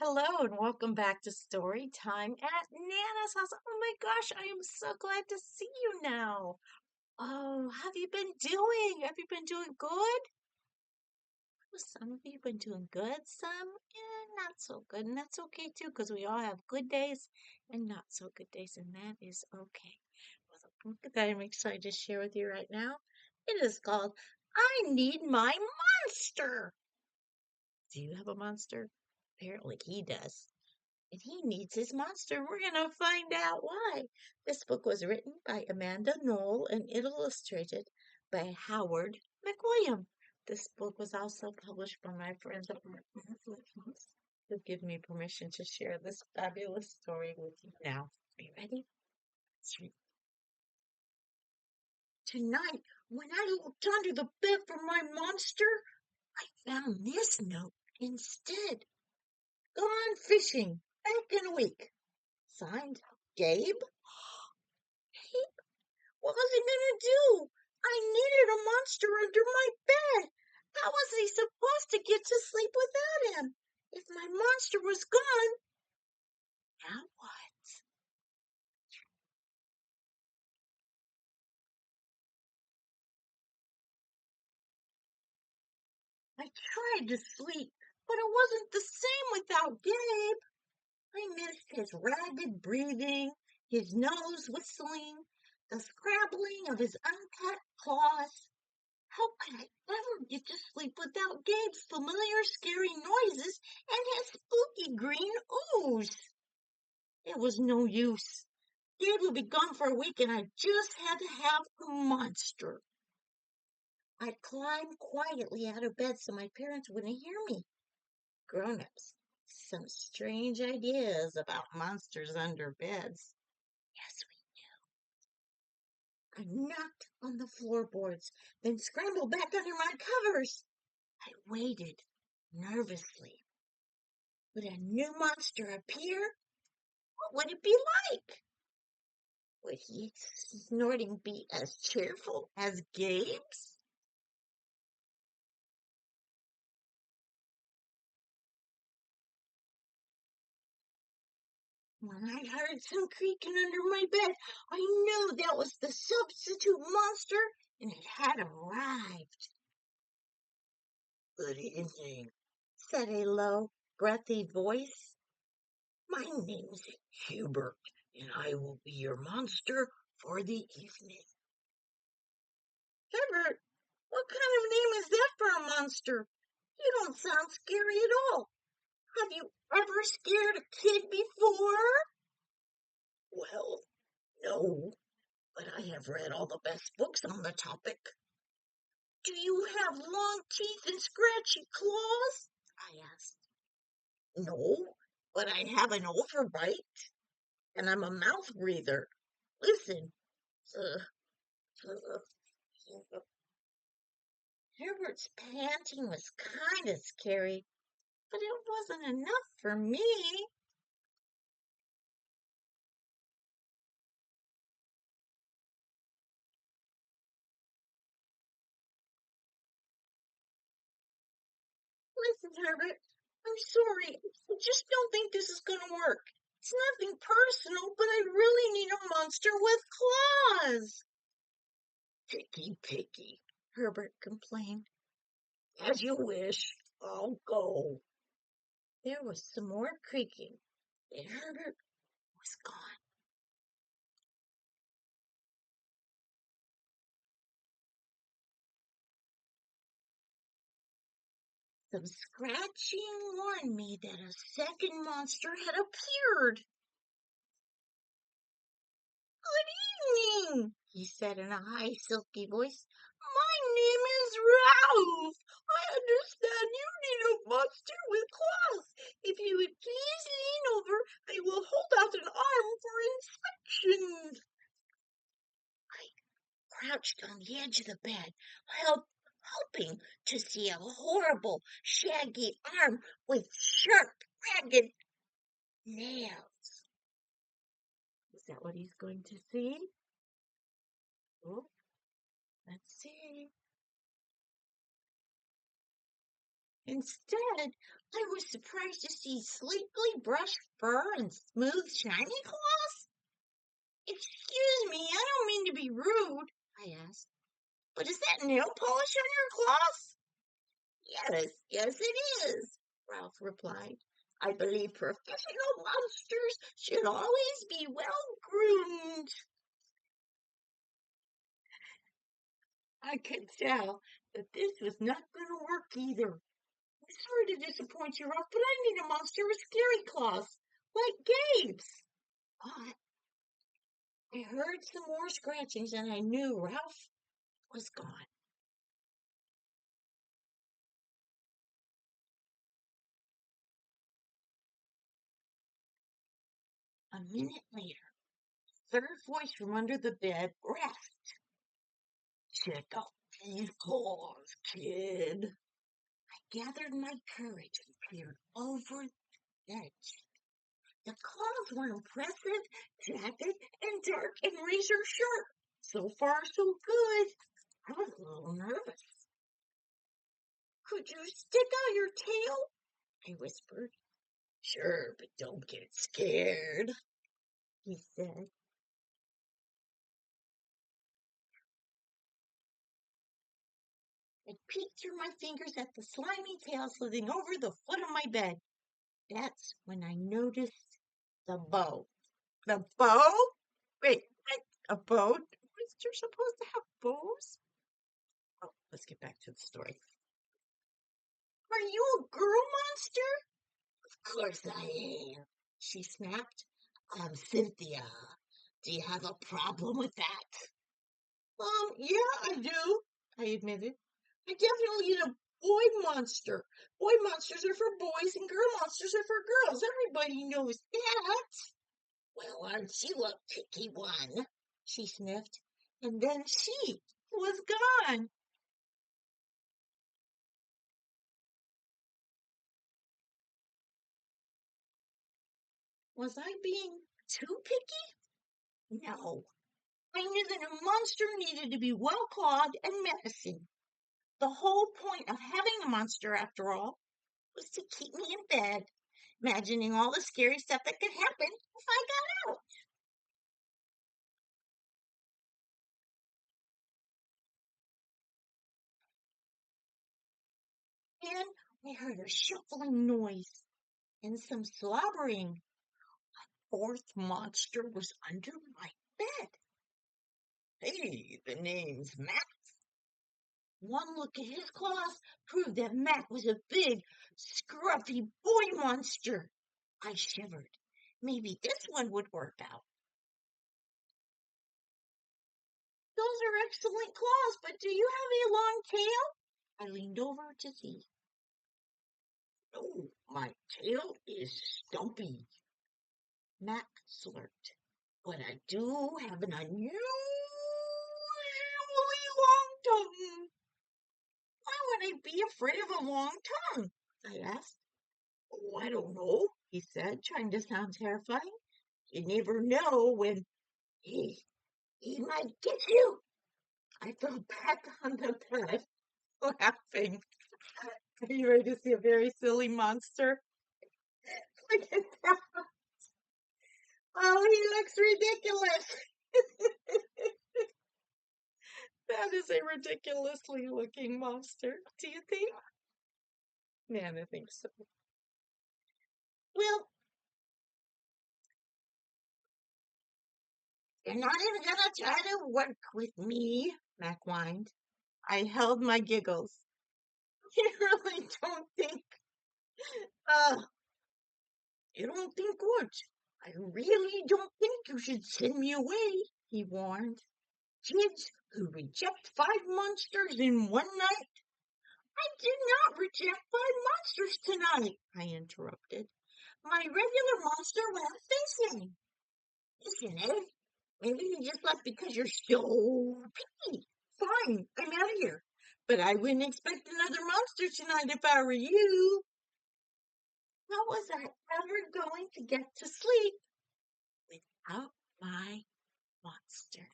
Hello and welcome back to story time at Nana's house. Oh my gosh, I am so glad to see you now. Oh, have you been doing? Have you been doing good? Well, some of you have been doing good, some not so good, and that's okay too, because we all have good days and not so good days, and that is okay. Well, the book that I'm excited to share with you right now, it is called I Need My Monster. Do you have a monster? Apparently he does. And he needs his monster. We're going to find out why. This book was written by Amanda Noll and illustrated by Howard McWilliam. This book was also published by my friends at who give me permission to share this fabulous story with you now. Are you ready? Let's read. Tonight, when I looked under the bed for my monster, I found this note instead. Gone fishing. Back in a week. Signed, Gabe. What was he gonna do? I needed a monster under my bed. How was he supposed to get to sleep without him? If my monster was gone, now what? I tried to sleep, but it wasn't the same without Gabe. I missed his ragged breathing, his nose whistling, the scrabbling of his uncut claws. How could I ever get to sleep without Gabe's familiar scary noises and his spooky green ooze? It was no use. Gabe would be gone for a week and I just had to have a monster. I'd climb quietly out of bed so my parents wouldn't hear me. Grown-ups, some strange ideas about monsters under beds. Yes, I knocked on the floorboards, then scrambled back under my covers. I waited nervously. Would a new monster appear? What would it be like? Would his snorting be as cheerful as Gabe's? When I heard some creaking under my bed, I knew that was the substitute monster, and it had arrived. Good evening, said a low, breathy voice. My name's Hubert, and I will be your monster for the evening. Hubert, what kind of name is that for a monster? You don't sound scary at all. Have you ever scared a kid before? Well, no, but I have read all the best books on the topic. Do you have long teeth and scratchy claws? I asked. No, but I have an overbite, and I'm a mouth breather. Listen. Uh, uh, Herbert's panting was kind of scary, but it wasn't enough for me. Listen, Herbert, I'm sorry. I just don't think this is going to work. It's nothing personal, but I really need a monster with claws. Picky, picky, Herbert complained. As you wish, I'll go. There was some more creaking, and Herbert was gone. Some scratching warned me that a second monster had appeared. Good evening, he said in a high, silky voice. My name is Ralph. I understand you need a monster with claws. If you would please lean over, I will hold out an arm for inspection. I crouched on the edge of the bed, hoping to see a horrible, shaggy arm with sharp, ragged nails. Is that what he's going to see? Oh, let's see. Instead, I was surprised to see sleekly brushed fur and smooth, shiny claws. Excuse me, I don't mean to be rude, I asked, but is that nail polish on your claws? Yes, it is, Ralph replied. I believe professional monsters should always be well groomed. I could tell that this was not going to work either. I'm sorry to disappoint you, Ralph, but I need a monster with scary claws, like Gabe's. But I heard some more scratchings and I knew Ralph was gone. A minute later, third voice from under the bed rasped. Check out these claws, kid. I gathered my courage and peered over the edge. The claws were impressive, jagged, and dark and razor sharp. So far, so good. I was a little nervous. Could you stick out your tail? I whispered. Sure, but don't get scared, he said. I peeked through my fingers at the slimy tail slithing over the foot of my bed. That's when I noticed the bow. The bow? Wait, a bow? Was you supposed to have bows? Oh, let's get back to the story. Are you a girl monster? Of course I am, she snapped. I'm Cynthia. Do you have a problem with that? Yeah, I do, I admitted. I definitely need a boy monster. Boy monsters are for boys and girl monsters are for girls. Everybody knows that. Well, aren't you a picky one? She sniffed. And then she was gone. Was I being too picky? No. I knew that a monster needed to be well clawed and menacing. The whole point of having a monster, after all, was to keep me in bed, imagining all the scary stuff that could happen if I got out. Then I heard a shuffling noise and some slobbering. Fourth monster was under my bed. Hey, the name's Mac. One look at his claws proved that Mac was a big, scruffy boy monster. I shivered. Maybe this one would work out. Those are excellent claws, but do you have a long tail? I leaned over to see. No, my tail is stumpy, Mac slurped. But I do have an unusually long tongue. Why would I be afraid of a long tongue? I asked. Oh, I don't know, he said, trying to sound terrifying. You never know when he might get you. I fell back on the bed, laughing. Are you ready to see a very silly monster? Look at that. Oh, he looks ridiculous. That is a ridiculously looking monster. Do you think? Man, I think so. Well, you're not even gonna try to work with me, Mac whined. I held my giggles. You really don't think, uh, you don't think what? I really don't think you should send me away, he warned. Kids who reject 5 monsters in one night. I did not reject 5 monsters tonight, I interrupted. My regular monster went missing. Listen, Ed, maybe you just left because you're so picky. Fine, I'm out of here. But I wouldn't expect another monster tonight if I were you. How was I ever going to get to sleep without my monster?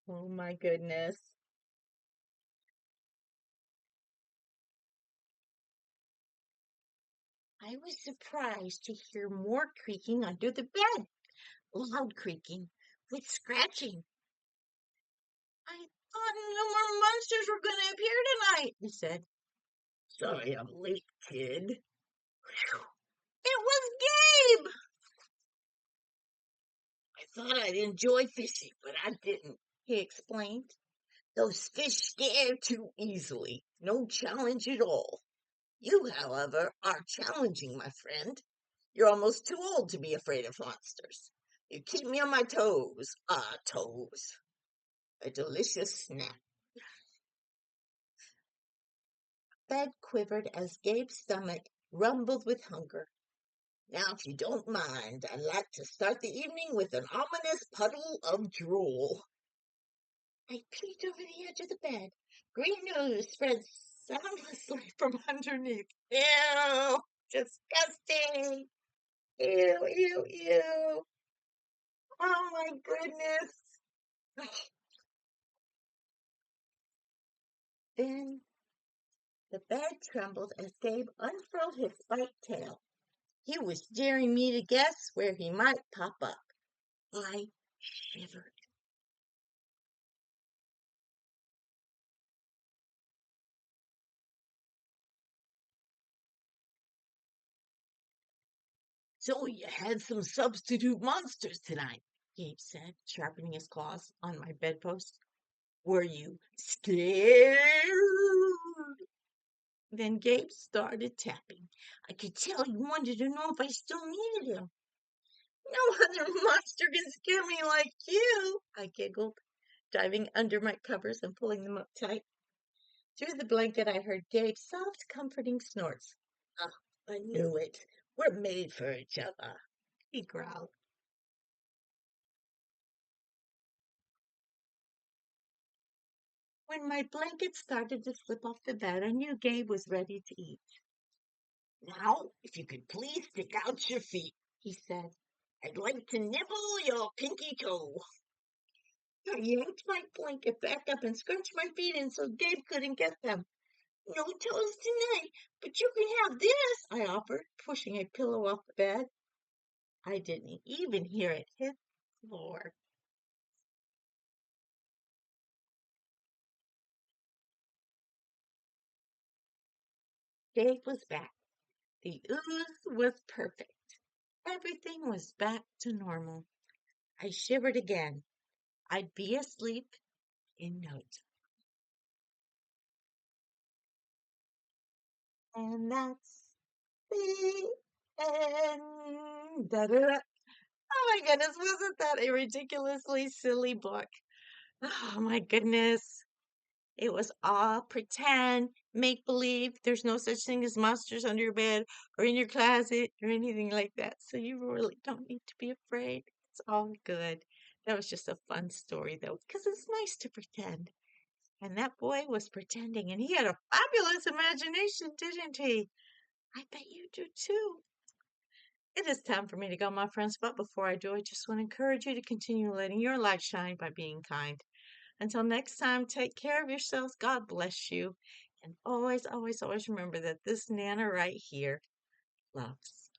Oh my goodness. I was surprised to hear more creaking under the bed. Loud creaking, with scratching. I thought no more monsters were going to appear tonight, he said. Sorry I'm late, kid. Whew. It was Gabe! I thought I'd enjoy fishing, but I didn't, he explained. Those fish scare too easily. No challenge at all. You, however, are challenging, my friend. You're almost too old to be afraid of monsters. You keep me on my toes. Ah, toes. A delicious snack. Bed quivered as Gabe's stomach rumbled with hunger. Now, if you don't mind, I'd like to start the evening with an ominous puddle of drool. I peeked over the edge of the bed. Green ooze spread soundlessly from underneath. Ew! Disgusting! Ew, ew, ew! Oh my goodness! Then the bed trembled as Gabe unfurled his spiked tail. He was daring me to guess where he might pop up. I shivered. So you had some substitute monsters tonight, Gabe said, sharpening his claws on my bedpost. Were you scared? Then Gabe started tapping. I could tell he wanted to know if I still needed him. No other monster can scare me like you, I giggled, diving under my covers and pulling them up tight. Through the blanket, I heard Gabe's soft, comforting snorts. Oh, I knew it. We're made for each other, he growled. When my blanket started to slip off the bed, I knew Gabe was ready to eat. Now, if you could please stick out your feet, he said. I'd like to nibble your pinky toe. I yanked my blanket back up and scrunched my feet in so Gabe couldn't get them. No toes tonight, but you can have this, I offered, pushing a pillow off the bed. I didn't even hear it hit the floor. Gabe was back. The ooze was perfect. Everything was back to normal. I shivered again. I'd be asleep in no time. And that's the end. Da-da-da. Oh my goodness, wasn't that a ridiculously silly book? Oh my goodness. It was all pretend, make believe. There's no such thing as monsters under your bed or in your closet or anything like that. So you really don't need to be afraid. It's all good. That was just a fun story, though, because it's nice to pretend. And that boy was pretending, and he had a fabulous imagination, didn't he? I bet you do too. It is time for me to go, my friends, but before I do, I just want to encourage you to continue letting your light shine by being kind. Until next time, take care of yourselves. God bless you. And always, always, always remember that this Nana right here loves.